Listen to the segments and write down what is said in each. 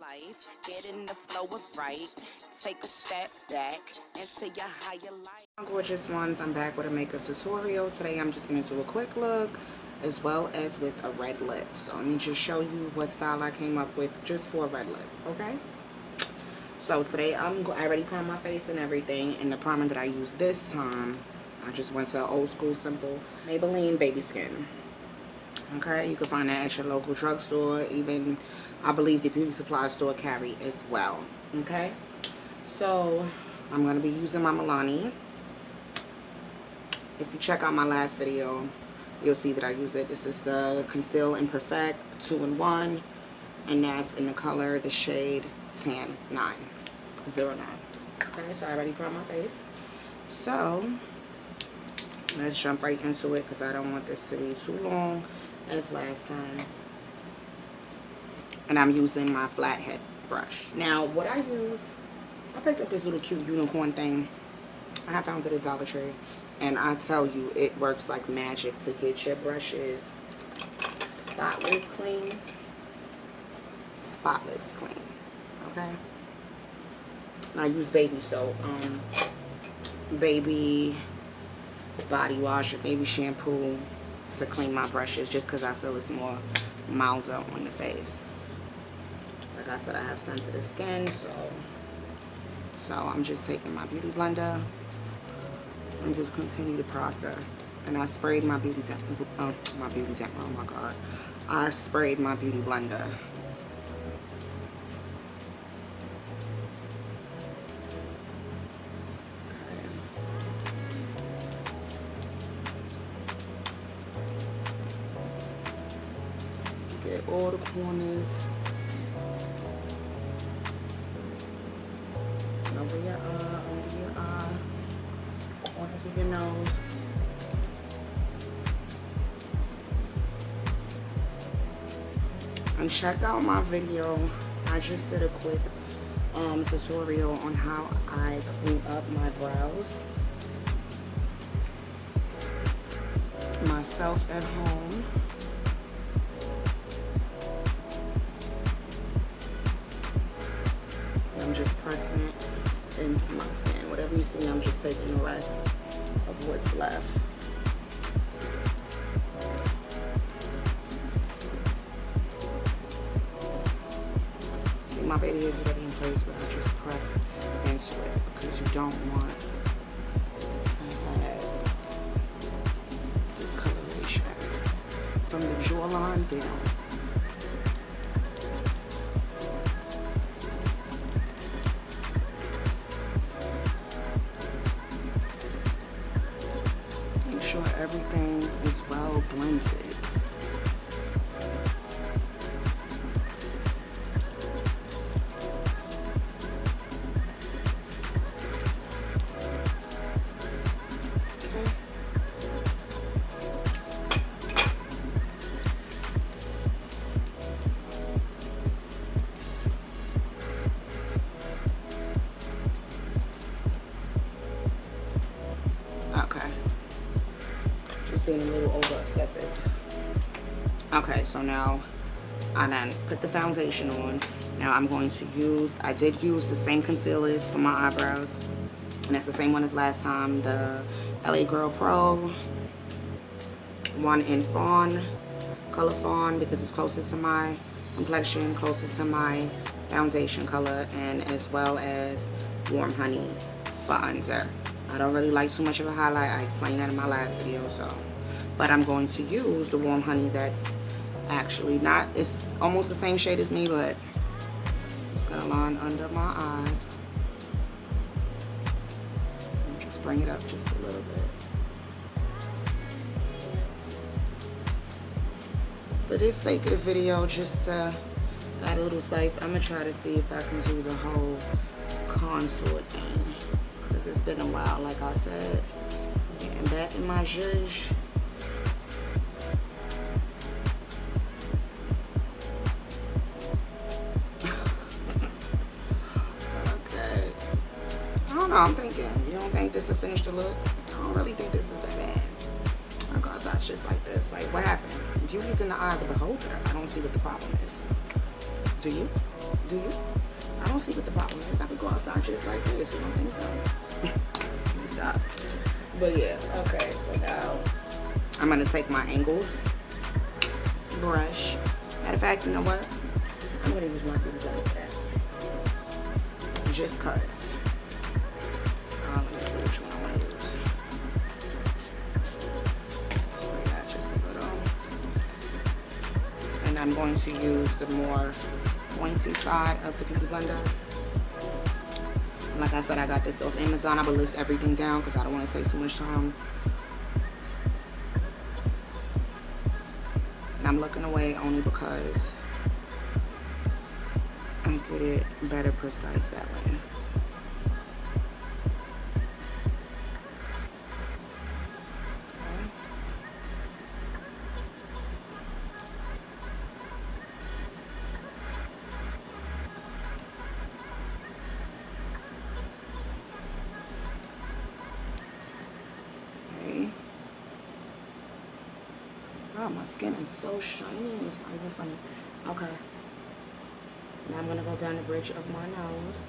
life. Get in the flow of right. Take a step back into your higher life. Gorgeous ones, I'm back with a makeup tutorial. Today I'm just going to do a quick look as well as with a red lip. So let me just show you what style I came up with just for a red lip, okay? So today I already primed my face and everything, and the primer that I used this time, I just went to old school simple Maybelline Baby Skin. Okay, you can find that at your local drugstore, even I believe the beauty supply store carry as well. Okay, so I'm going to be using my Milani. If you check out my last video, you'll see that I use it. This is the Conceal+Perfect 2-in-1, and that's in the color, the shade Tan 909. Okay, so I already primed my face. So let's jump right into it because I don't want this to be too long as last time. And I'm using my flathead brush. Now, what I use, I picked up this little cute unicorn thing. I have found it at Dollar Tree. And I tell you, it works like magic to get your brushes spotless clean. Spotless clean. Okay? And I use baby soap. Baby body wash or baby shampoo to clean my brushes just because I feel it's more milder on the face. Like I said, I have sensitive skin, so I'm just taking my beauty blender and just continue the process. And I sprayed my beauty oh my god, I sprayed my beauty blender. Get all the corners. And over your eye, under your eye, corners of your nose. And check out my video. I just did a quick tutorial on how I clean up my brows myself at home. I'm just pressing it into my skin. Whatever you see, I'm just taking the rest of what's left. See, my baby is already in place, but I just press into it because you don't want to have discoloration from the jawline down. Everything is well blended. Okay. Being a little over obsessive. Okay, so now I done put the foundation on. Now I'm going to use, I did use the same concealers for my eyebrows, and that's the same one as last time, the LA Girl Pro one in Fawn, color Fawn, because it's closer to my complexion, closer to my foundation color, and as well as Warm Honey for under. I don't really like too much of a highlight. I explained that in my last video, so. But I'm going to use the Warm Honey that's actually not, it's almost the same shade as me, but it's going to line under my eye. And just bring it up just a little bit. For this sake of the video, just add a little spice. I'm going to try to see if I can do the whole contour thing, because it's been a while, like I said. Getting back in my zhuzh. I'm thinking, you don't think this will finish the look? I don't really think this is that bad. My God's eyes just like this. Like, what happened? Beauty's in the eye of the beholder. I don't see what the problem is. Do you? Do you? I don't see what the problem is. I could go outside just like this. You don't think so? Let me stop. But yeah, okay. So now I'm gonna take my angled brush. Matter of fact, you know what? I'm gonna use my beauty blender for that. Just cause. Let me see which one I want to use. Spray that just a little. And I'm going to use the more pointy side of the beauty blender. Like I said, I got this off Amazon. I will list everything down because I don't want to take too much time. And I'm looking away only because I get it better precise that way. Oh, my skin is so shiny. It's not even funny. Okay. Now I'm going to go down the bridge of my nose.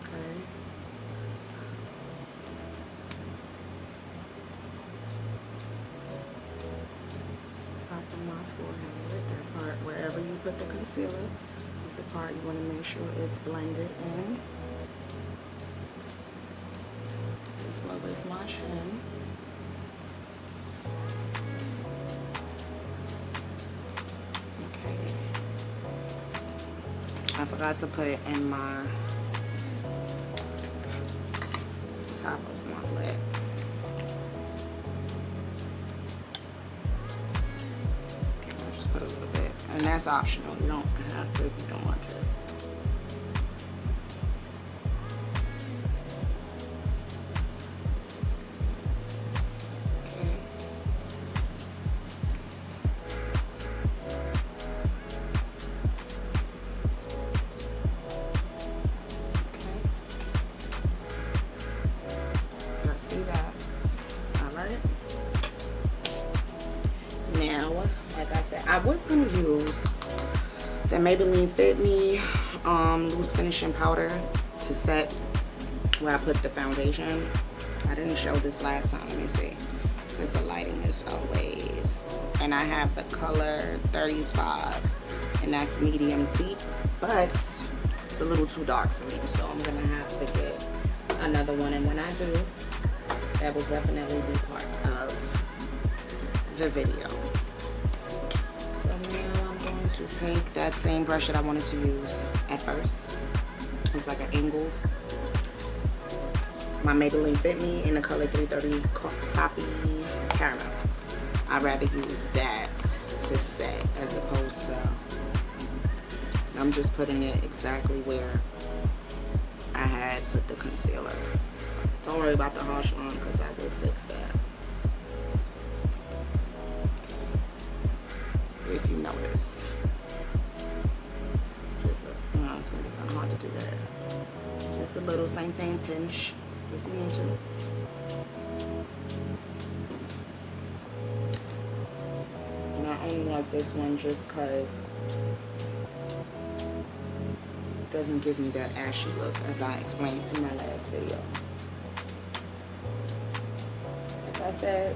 Okay. Top of my forehead. That part, wherever you put the concealer, is the part you want to make sure it's blended in. As well as my chin. Okay. I forgot to put in my top of my lip. I'll just put a little bit. And that's optional. You don't have to if you don't want to. See that? Alright. Now, like I said, I was going to use the Maybelline Fit Me loose finishing powder to set where I put the foundation. I didn't show this last time. Let me see. Because the lighting is always... And I have the color 35. And that's medium deep. But it's a little too dark for me. So I'm going to have to get another one. And when I do, that will definitely be part of the video. So now I'm going to take that same brush that I wanted to use at first. It's like an angled. My Maybelline Fit Me in the color 330 Toffee Caramel. I'd rather use that to set as opposed to... I'm just putting it exactly where I had put the concealer. Don't worry about the harsh line because I will fix that. If you notice. Just a, no, it's going to be kind of hard to do that. Just a little, same thing, pinch if you need to. And I only like this one just because it doesn't give me that ashy look as I explained in my last video. I said,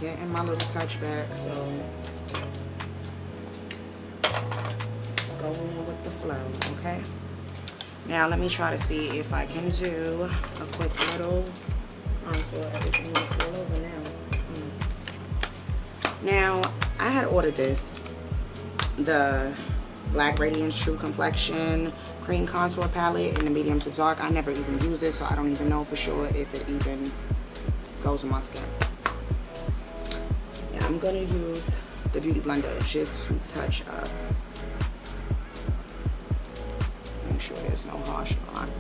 getting my little touch back, so just go in with the flow, okay? Now let me try to see if I can do a quick little contour. Everything is all over now. Now I had ordered this, the Black Radiance True Complexion Cream Contour Palette in the medium to dark. I never even use it, so I don't even know for sure if it even goes on my skin. Now I'm going to use the Beauty Blender just to touch up. Make sure there's no harsh line.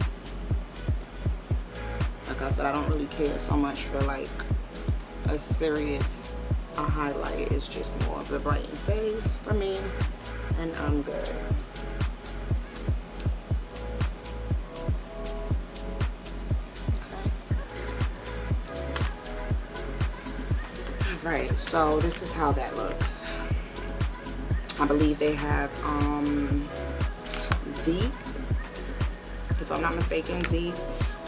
Like I said, I don't really care so much for like a serious highlight. It's just more of the brighten face for me, and I'm good. Right, so this is how that looks. I believe they have Z, if I'm not mistaken, Z,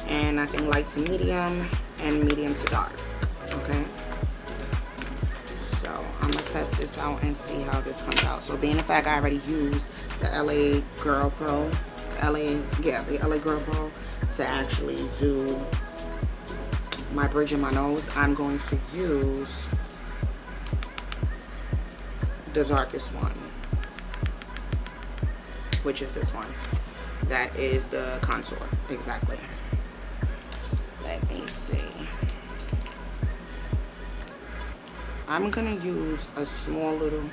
and I think light to medium and medium to dark. Okay, so I'm gonna test this out and see how this comes out. So being the fact I already used the LA Girl Pro, the LA Girl Pro to actually do my bridge in my nose, I'm going to use the darkest one, which is this one. That is the contour, exactly. Let me see. I'm gonna use a small little,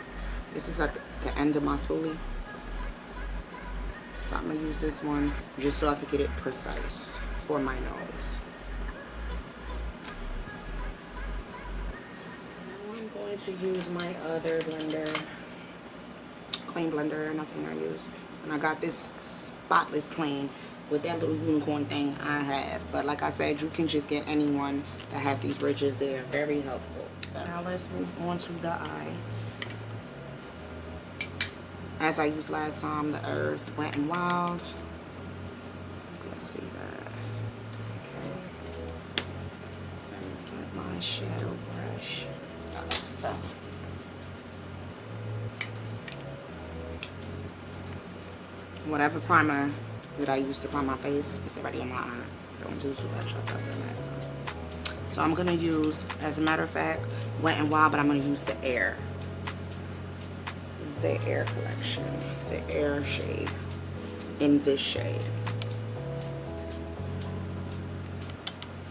this is at the end of my spoolie. So I'm gonna use this one just so I can get it precise for my nose. I'm going to use my other blender, clean blender, nothing I use. And I got this spotless clean with that little unicorn thing I have. But like I said, you can just get anyone that has these ridges. They're very helpful. Now let's move on to the eye. As I used last time, the Earth Wet and Wild. Let's see that. Okay. Let me get my shadow brush. Whatever primer that I used to prime my face is already in my eye. Don't do too much like I said last time. So I'm gonna use, as a matter of fact, Wet and Wild, but I'm gonna use the Air. The Air collection. The Air shade. In this shade.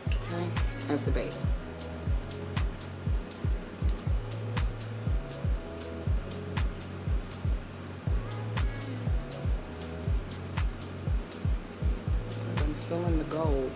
Okay, as the base. I'm feeling the gold.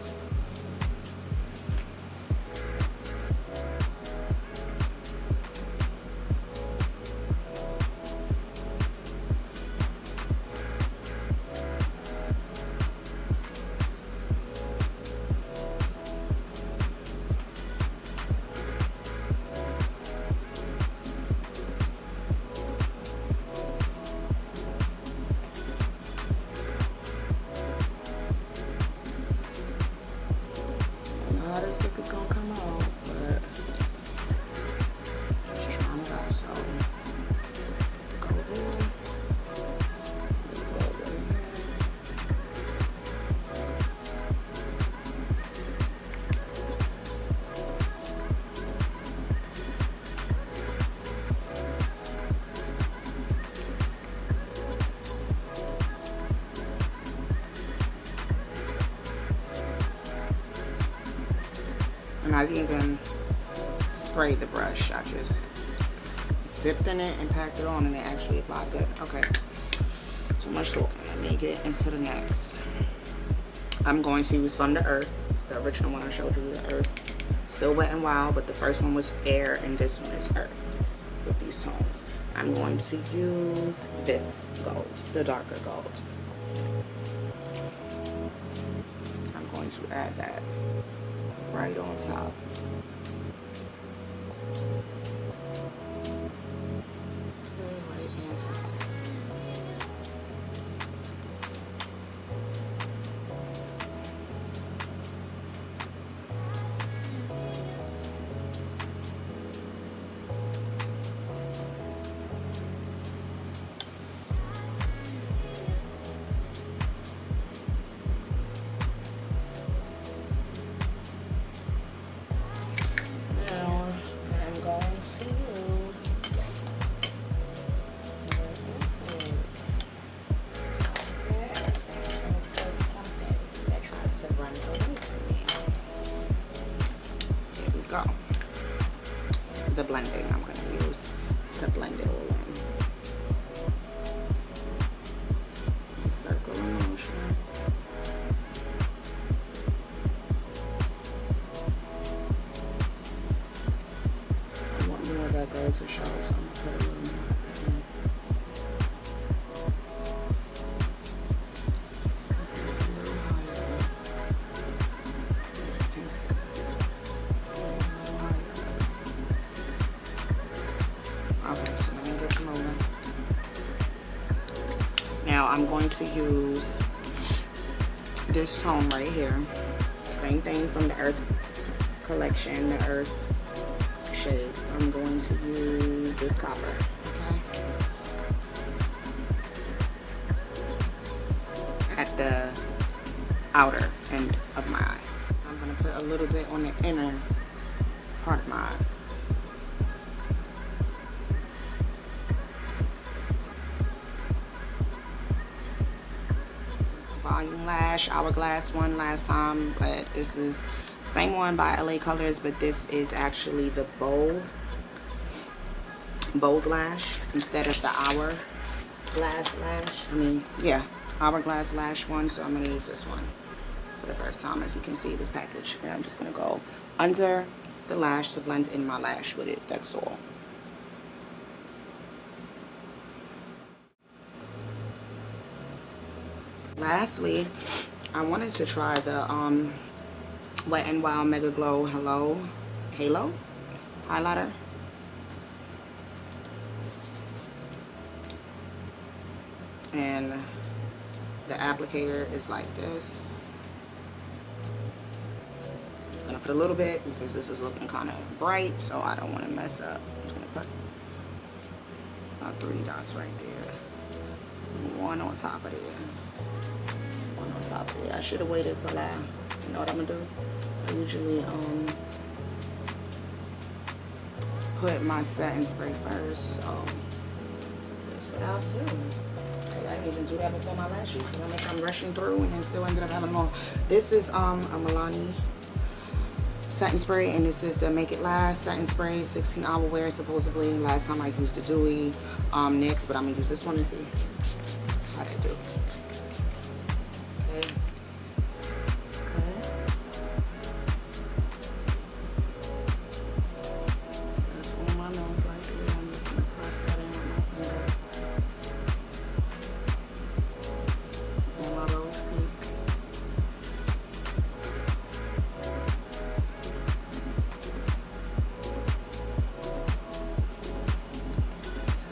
I didn't even spray the brush. I just dipped in it and packed it on, and it actually applied good. Okay, too much talking. Let me get into the next. I'm going to use From the Earth, the original one I showed you, the Earth. Still Wet and Wild, but the first one was Air, and this one is Earth with these tones. I'm going to use this gold, the darker gold. I'm going to add that right on top. Okay, right on top. The blending I'm going to use to blend it all in. Circle motion. I want more of that gold to show, so I'm going to put a little more. Now I'm going to use this tone right here. Same thing from the Earth collection, the Earth shade. I'm going to use this copper. Okay. At the outer end of my eye. I'm going to put a little bit on the inner part of my eye. Volume Lash, Hourglass one last time, but this is same one by LA Colors, but this is actually the bold lash instead of the Hourglass lash. I mean, yeah, Hourglass lash one, so I'm going to use this one for the first time. As you can see, this package, and I'm just going to go under the lash to blend in my lash with it. That's all. Lastly, I wanted to try the Wet n Wild Megaglo Halo highlighter. And the applicator is like this. I'm gonna put a little bit because this is looking kind of bright, so I don't want to mess up. I'm just gonna put about 3 dots right there. One on top of there. One on top of there. I should have waited till I, you know what I'm gonna do? I usually put my setting spray first, so that's what I'll do. I didn't even do that before my lashes, so I'm rushing through and then still ended up having them all. This is a Milani setting spray, and this is the Make It Last setting spray, 16-hour wear supposedly. Last time I used the dewy NYX, but I'm gonna use this one and see how they do.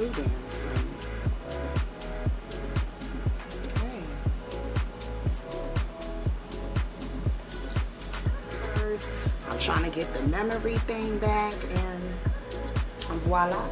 Okay. I'm trying to get the memory thing back, and voila.